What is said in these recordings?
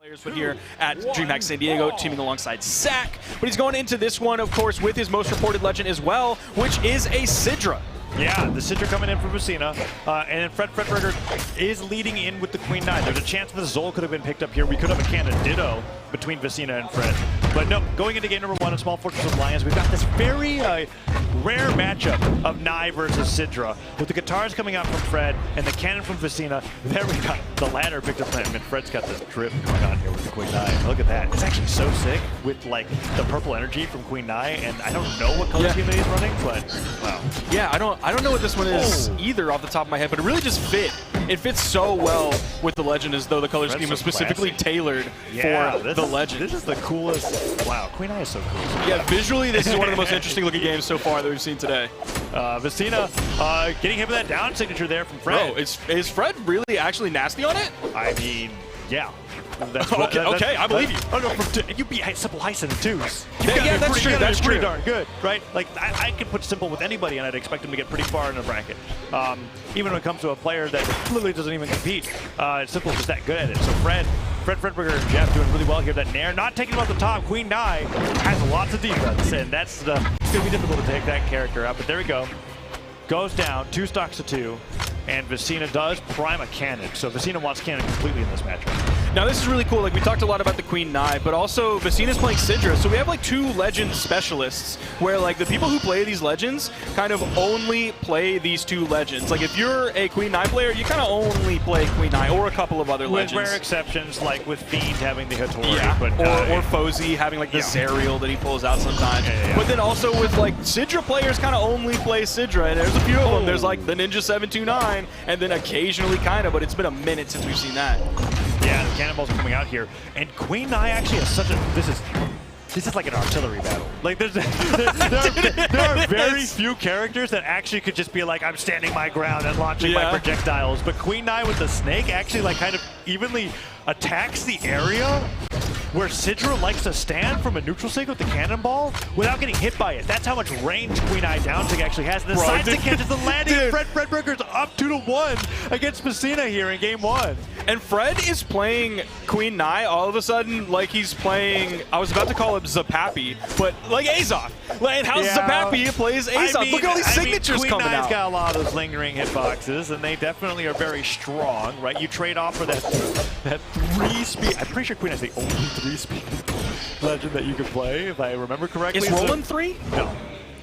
Players from here at Dreamhack San Diego, teaming alongside Zach. But he's going into this one, of course, with his most reported legend as well, which is a Sidra. Yeah, the Sidra coming in for Vecinaa, and then Fredburger is leading in with the Queen 9. There's a chance the Zol could have been picked up here. We could have a Cannon Ditto between Vecinaa and Fred. But no, going into game number 1 in Small Fortress of Lions, we've got this very rare matchup of Nye versus Sidra, with the guitars coming out from Fred and the cannon from Vecinaa. There we got the ladder picked up from him, and Fred's got this drip going on here with the Queen 9. Look at that. It's actually so sick with like the purple energy from Queen 9, and I don't know what color scheme that he's running, but wow. Yeah, I don't know what this one is either off the top of my head, but it really just fit. It fits so well with the legend, as though the color scheme was specifically tailored for the legend. This is the coolest. Wow, Queen Eye is so cool. Yeah, visually, this is one of the most interesting looking games so far that we've seen today. Vecinaa getting hit with that down signature there from Fred. Bro, is Fred really actually nasty on it? I mean, yeah. Okay, I believe you. Oh no, you beat Simple Heisen in 2s. Yeah, that's true. That's pretty darn good, right? Like I could put Simple with anybody, and I'd expect him to get pretty far in the bracket. Even when it comes to a player that literally doesn't even compete, Simple's just that good at it. So Fredburger and Jeff doing really well here. That Nair not taking him off the top. Queen Nye has lots of defense, and that's gonna be difficult to take that character out. But there we go. Goes down 2 stocks to 2. And Vecinaa does prime a cannon, so Vecinaa wants cannon completely in this matchup. Now this is really cool. Like, we talked a lot about the Queen Nye, but also Vecinaa's playing Sidra, so we have like 2 legend specialists where like the people who play these legends kind of only play these 2 legends. Like if you're a Queen Nye player, you kind of only play Queen Nye or a couple of other legends. With rare exceptions, like with Fiend having the Hattori, but or Fozy having like the Zerial that he pulls out sometimes. But then also with like Sidra players kind of only play Sidra, and there's a few of them. There's like the Ninja 729, and then occasionally kind of, but it's been a minute since we've seen that. Yeah, the cannonballs are coming out here, and Queen Nye actually has such a. This is like an artillery battle. Like there are very few characters that actually could just be like, I'm standing my ground and launching my projectiles. But Queen Nye with the snake actually like kind of evenly attacks the area where Sidra likes to stand from a neutral sig with the cannonball without getting hit by it. That's how much range Queen Eye down sig actually has. And the side stick catches the landing. Fredburger's up 2-1 against Vecinaa here in game 1. And Fred is playing Queen Nye all of a sudden like he's playing, I was about to call him Zapapi, but like Azoth. And how Zapapi plays Azoth. Look at all these signatures coming out. Queen Nye's got a lot of those lingering hitboxes, and they definitely are very strong, right? You trade off for that 3-speed. I'm pretty sure Queen Nye's the only 3-speed legend that you can play, if I remember correctly. Is Roland 3? No.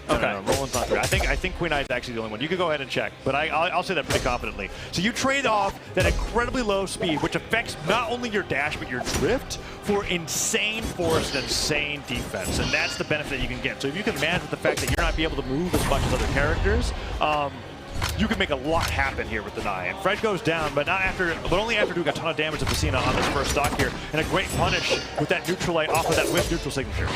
Okay. No, Roland's not 3. I think Queen Eye is actually the only one. You can go ahead and check, but I'll say that pretty confidently. So you trade off that incredibly low speed, which affects not only your dash but your drift, for insane force and insane defense, and that's the benefit you can get. So if you can manage with the fact that you're not be able to move as much as other characters, you can make a lot happen here with the Nye. And Fred goes down, but only after doing a ton of damage to Vecinaa on this first stock here, and a great punish with that neutral light off of that whip neutral signature.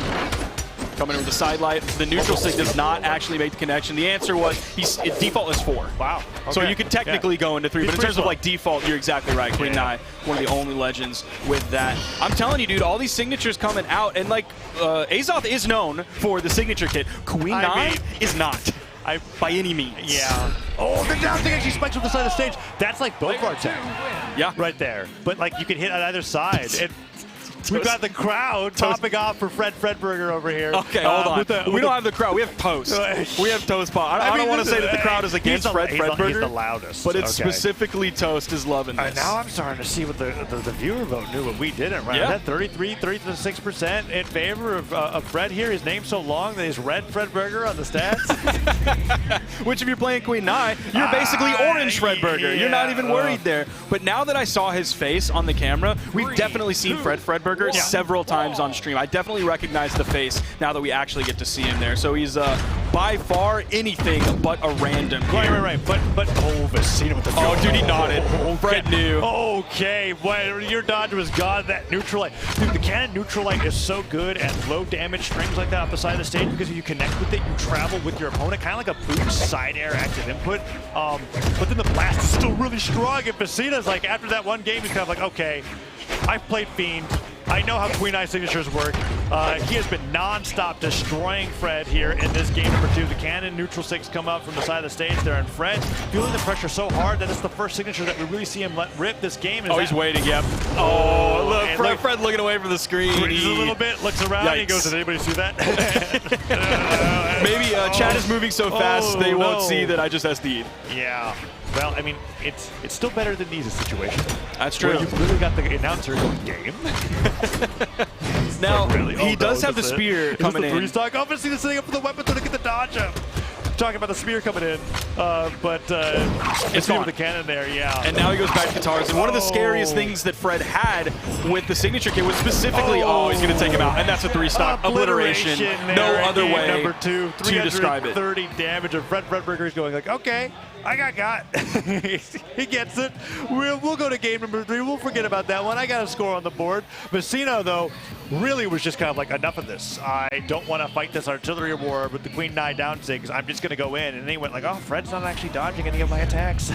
Coming in with the side light. The neutral sig does not actually make the connection. The answer was default is 4. Wow. Okay. So you could technically go into 3, but in terms of like default, you're exactly right. Queen Nye, one of the only legends with that. I'm telling you, dude, all these signatures coming out, and like Azoth is known for the signature kit. Queen Nye is not. By any means. Yeah. Oh, the down thing actually spikes from the side of the stage. That's like Bogart's tech. Yeah. Right there. But like you can hit on either side. We've got the crowd topping off for Fredburger over here. Okay, hold on. We don't have the crowd. We have Toast. We have Toast Pop. I don't want to say that the crowd is against Fredburger. He's the loudest. But it's specifically Toast is loving this. Now I'm starting to see what the viewer vote knew, what we didn't, right? Yeah. That 36% in favor of Fred here. His name's so long that he's red Fredburger on the stats. Which if you're playing Queen Nye, you're basically orange Fredburger. You're not even worried there. But now that I saw his face on the camera, we've definitely seen Fredburger several times on stream. I definitely recognize the face now that we actually get to see him there. So he's by far anything but a random here. Right. But Vecinaa with the dude, he nodded. Fred knew. Okay, well, your dodge was gone. That neutral light. Dude, the cannon neutral light is so good at low damage strings like that off the side of the stage, because if you connect with it, you travel with your opponent, kind of like a boost side air active input. But then the blast is still really strong, and Vecinaa's like, after that one game, he's kind of like, okay, I've played Fiend. I know how Queen Eye signatures work. He has been non-stop destroying Fred here in this game number 2. The cannon neutral sigs come up from the side of the stage there, and Fred feeling the pressure so hard that it's the first signature that we really see him let rip this game. He's waiting, yep. Oh, look, Fred looking away from the screen. Freezes a little bit, looks around, Yikes. he goes, did anybody see that? Maybe chat is moving so fast they won't see that I just SD'd. Yeah. Well, I mean, it's still better than these situations. That's true. Where you've really got the announcer going, game. Now, really? he does have the spear coming in. Stock. Obviously, setting up for the weapon to get the dodge up. Talking about the spear coming in, but it's gone. with the cannon there, yeah. And now he goes back to guitars. And one of the scariest things that Fred had with the signature kit was specifically, he's going to take him out. And that's a 3-stock obliteration. No other way number 2, to describe it. 30 damage, and Fredburger is going like, okay, I got. He gets it. We'll go to game number 3. We'll forget about that one. I got a score on the board. Vecinaa, though, really was just kind of like, enough of this. I don't want to fight this artillery war with the Queen 9 down 6. I'm just going to go in. And then he went like, oh, Fred's not actually dodging any of my attacks.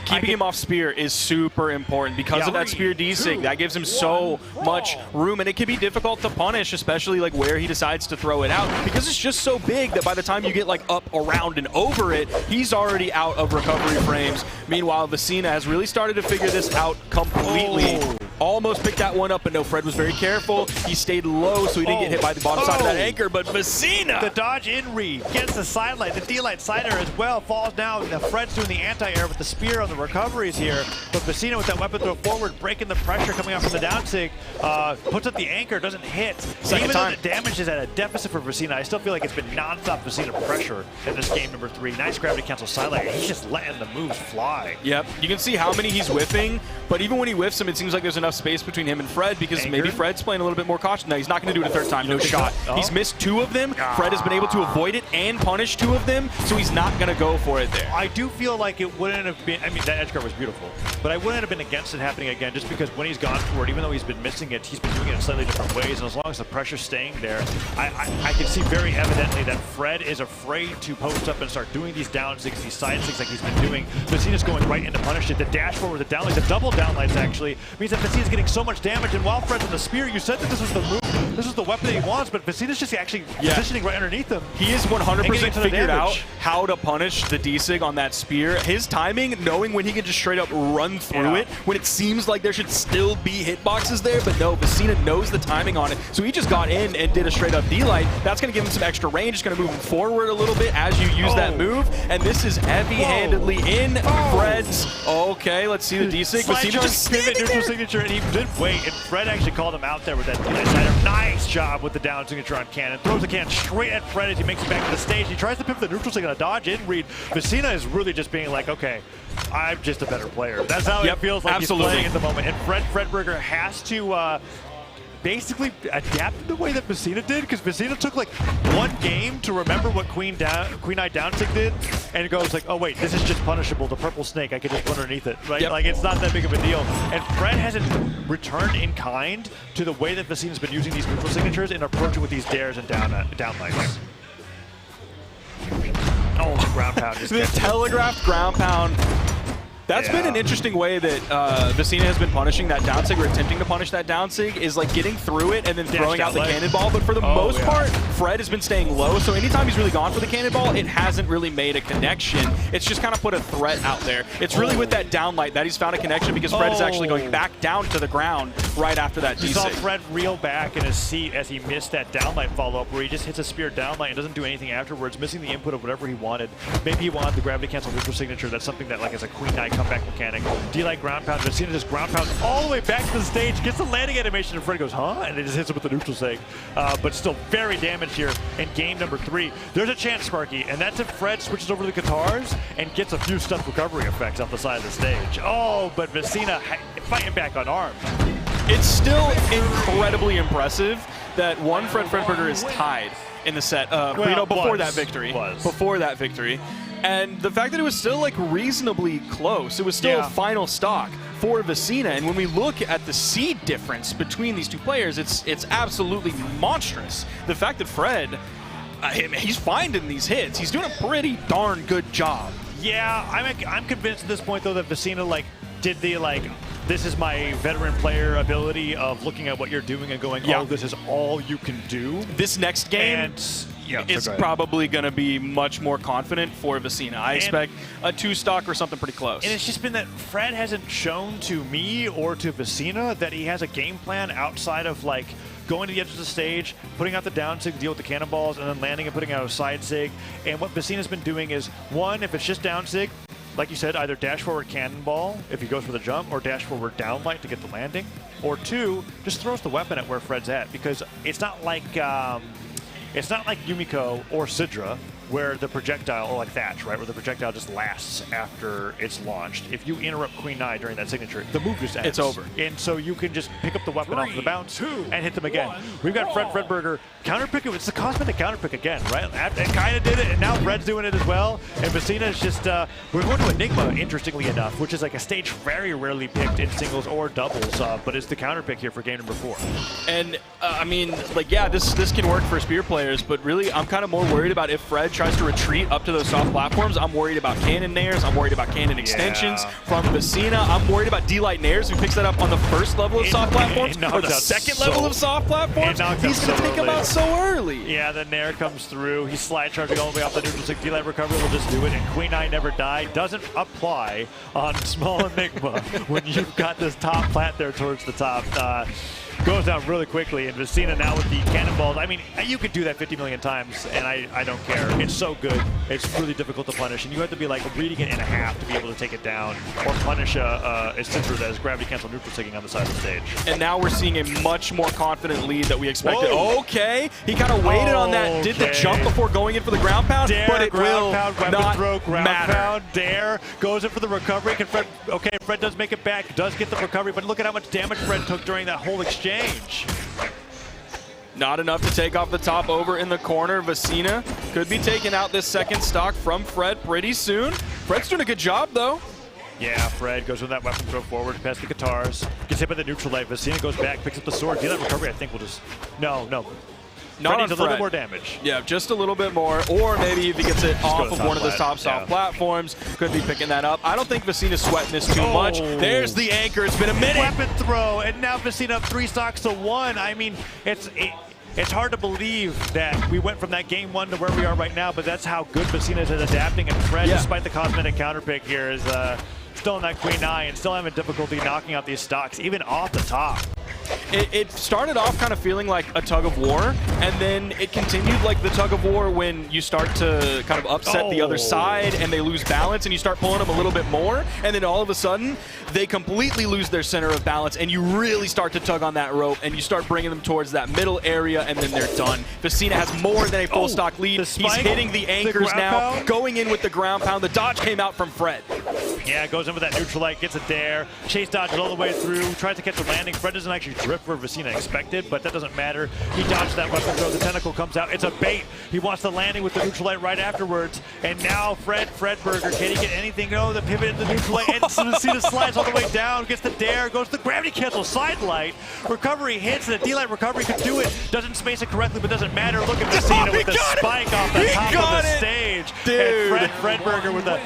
Keeping him off spear is super important because of that spear D-sig. That gives him so much room, and it can be difficult to punish, especially like where he decides to throw it out, because it's just so big that by the time you get like up, around, and over it, he's already out of recovery frames. Meanwhile, Vecinaa has really started to figure this out completely. Almost picked that one up, but no, Fred was very careful. He stayed low so he didn't get hit by the bottom side of that anchor, but Vecinaa! The dodge in read gets the sidelight, the D-light sider as well, falls down. Now Fred's doing the anti-air with the spear on the recoveries here, but Vecinaa with that weapon throw forward, breaking the pressure coming out from the down sig, puts up the anchor, doesn't hit. Even though the damage is at a deficit for Vecinaa, I still feel like it's been non-stop Vecinaa pressure in this game number 3. Nice gravity cancel sidelight, he's just letting the moves fly. Yep, you can see how many he's whiffing, but even when he whiffs them, it seems like there's enough space between him and Fred, because maybe Fred's playing a little bit more cautious. No, he's not going to do it a third time. No shot. He's missed 2 of them. Fred has been able to avoid it and punish 2 of them, so he's not going to go for it there. I do feel like it wouldn't have been, I mean, that edge guard was beautiful, but I wouldn't have been against it happening again, just because when he's gone for it, even though he's been missing it, he's been doing it in slightly different ways, and as long as the pressure's staying there, I can see very evidently that Fred is afraid to post up and start doing these down 6, these side 6 like he's been doing. Vecinaa's going right into punish it. The dash forward with the downlights, the double downlights actually, means that Vecinaa's getting so much damage, and while Fred's on the spear, you said that this was the move, this is the weapon that he wants, but Vecinaa's just actually positioning right underneath him. He is 100% figured out how to punish the D-sig on that spear. His timing, knowing when he can just straight up run through it, when it seems like there should still be hitboxes there, but no, Vecinaa knows the timing on it. So he just got in and did a straight up D-light. That's going to give him some extra range. It's going to move him forward a little bit as you use that move, and this is heavy-handedly in Fred's. Okay, let's see the D-sig. Vecinaa just pivot neutral signature, and he did wait, and Fred actually called him out there with that D-light sider. Nice job with the down signature on cannon. Throws the cannon straight at Fred as he makes it back to the stage. He tries to pivot the neutral sig on a dodge in read. Vecinaa is really just being like, okay, I'm just a better player. That's how it feels like he's playing at the moment. And Fredburger has to basically adapt the way that Vecinaa did, because Vecinaa took like 1 game to remember what Queen 9 down sig did, and it goes like, oh wait, this is just punishable. The purple snake, I could just run underneath it, right? Like it's not that big of a deal. And Fred hasn't returned in kind to the way that Vecinaa's been using these neutral signatures and approaching with these dares and downlights. Oh, the ground pound is the telegraphed ground pound. That's been an interesting way that Vecinaa has been punishing that down sig, or attempting to punish that down sig, is like getting through it and then throwing out the cannonball. But for the most part, Fred has been staying low. So anytime he's really gone for the cannonball, it hasn't really made a connection. It's just kind of put a threat out there. It's really with that downlight that he's found a connection, because Fred is actually going back down to the ground right after that D-sig. You saw Fred reel back in his seat as he missed that downlight follow-up, where he just hits a spear downlight and doesn't do anything afterwards, missing the input of whatever he wanted. Maybe he wanted the gravity cancel neutral signature. That's something that, like, as a Queen 9 comeback mechanic. D-light ground pound. Vecinaa just ground pounds all the way back to the stage, gets the landing animation, and Fred goes, huh? And it just hits him with the neutral sig. But still very damaged here in game number 3. There's a chance, Sparky, and that's if Fred switches over to the guitars and gets a few stuff recovery effects off the side of the stage. Oh, but Vecinaa fighting back unarmed. It's still incredibly impressive that Fredburger is tied in the set. Before that victory. Before that victory. And the fact that it was still like reasonably close, it was still final stock for Vecinaa. And when we look at the seed difference between these 2 players, it's absolutely monstrous. The fact that Fred, he's finding these hits. He's doing a pretty darn good job. Yeah, I'm convinced at this point though that Vecinaa like did the like this is my veteran player ability of looking at what you're doing and going, oh, this is all you can do. This next game is probably going to be much more confident for Vecinaa. I expect a 2-stock or something pretty close. And it's just been that Fred hasn't shown to me or to Vecinaa that he has a game plan outside of like going to the edge of the stage, putting out the down sig to deal with the cannonballs, and then landing and putting out a side sig. And what Vecinaa's been doing is, one, if it's just down sig, like you said, either dash forward cannonball if he goes for the jump, or dash forward down light to get the landing, or two, just throws the weapon at where Fred's at, because it's not like Yumiko or Sidra, where the projectile, or like Thatch, right, where the projectile just lasts after it's launched. If you interrupt Queen Nai during that signature, the move just ends. It's over. And so you can just pick up the weapon off the bounce and hit them again. We've got Fredburger counterpick it. It's the cosmetic counterpick again, right? It kind of did it, and now Fred's doing it as well. And Vecinaa is just, we're going to Enigma, interestingly enough, which is like a stage very rarely picked in singles or doubles, but it's the counterpick here for game number 4. And, I mean, like, yeah, this can work for Spear players, but really, I'm kind of more worried about if Fred tries to retreat up to those soft platforms. I'm worried about cannon nairs. I'm worried about cannon extensions from Vecinaa. I'm worried about D-Light nairs, who picks that up on the first level of soft platforms, or the second level of soft platforms. He's going to take him out so early. Yeah, the nair comes through. He's slide charging all the way off the neutral stick. D-Light recovery will just do it, and Queen Nai never died. Doesn't apply on small Enigma when you've got this top plat there towards the top. Goes down really quickly, and Vecinaa now with the cannonballs. I mean, you could do that 50 million times, and I don't care. It's so good. It's really difficult to punish, and you have to be like reading it in a half to be able to take it down, or punish a Sidra that is gravity cancel neutral sticking on the side of the stage. And now we're seeing a much more confident lead that we expected. Whoa. Okay, he kind of waited on that, did the jump before going in for the ground pound, dare, but it will pound, not throw, ground matter. Pound, dare, goes in for the recovery. Can Fred, okay, Fred does make it back, does get the recovery, but look at how much damage Fred took during that whole exchange. Not enough to take off the top over in the corner. Vecinaa could be taking out this second stock from Fred pretty soon. Fred's doing a good job, though. Yeah, Fred goes with that weapon throw forward, past the guitars, gets hit by the neutral light. Vecinaa goes back, picks up the sword. That recovery, I think, will just... No. Not Fred needs on a little bit more damage. Yeah, just a little bit more. Or maybe if he gets it off of one of the top soft platforms, could be picking that up. I don't think Vecinaa's sweating this too much. There's the anchor. It's been a minute. Weapon throw, and now Vecinaa up 3 stocks to 1. I mean, it's hard to believe that we went from that game 1 to where we are right now, but that's how good Vecinaa is at adapting. And Fred, despite the cosmetic counterpick here, is still in that Queen Nai and still having difficulty knocking out these stocks, even off the top. It started off kind of feeling like a tug of war, and then it continued like the tug of war when you start to kind of upset the other side and they lose balance, and you start pulling them a little bit more, and then all of a sudden they completely lose their center of balance, and you really start to tug on that rope, and you start bringing them towards that middle area, and then they're done. Vecinaa has more than a full stock lead. He's hitting the anchors now, going in with the ground pound. The dodge came out from Fred. Yeah, goes in with that neutral light, gets it there. Chase dodges all the way through, tries to catch the landing. Fred doesn't actually drift where Vecinaa expected, but that doesn't matter. He dodged that weapon throw. The tentacle comes out. It's a bait. He wants the landing with the neutral light right afterwards. And now Fredburger, can he get anything? No, the pivot into the neutral light. And Vecinaa slides all the way down, gets the dare, goes to the gravity cancel side light. Recovery hits, and the D-Light recovery could do it. Doesn't space it correctly, but doesn't matter. Look at Vecinaa with the spike off the top of the stage. Dude. And Fredburger with a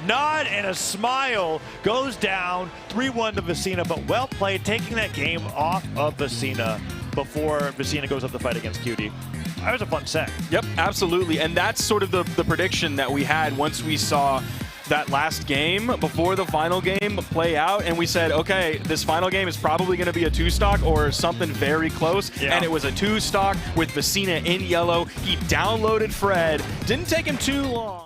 nod and a smile goes down 3-1 to Vecinaa, but well played, taking that game off of Vecinaa before Vecinaa goes up the fight against QD. That was a fun set. Yep, absolutely, and that's sort of the prediction that we had once we saw that last game before the final game play out, and we said, okay, this final game is probably going to be a 2-stock or something very close, and it was a 2-stock with Vecinaa in yellow. He downloaded Fred. Didn't take him too long.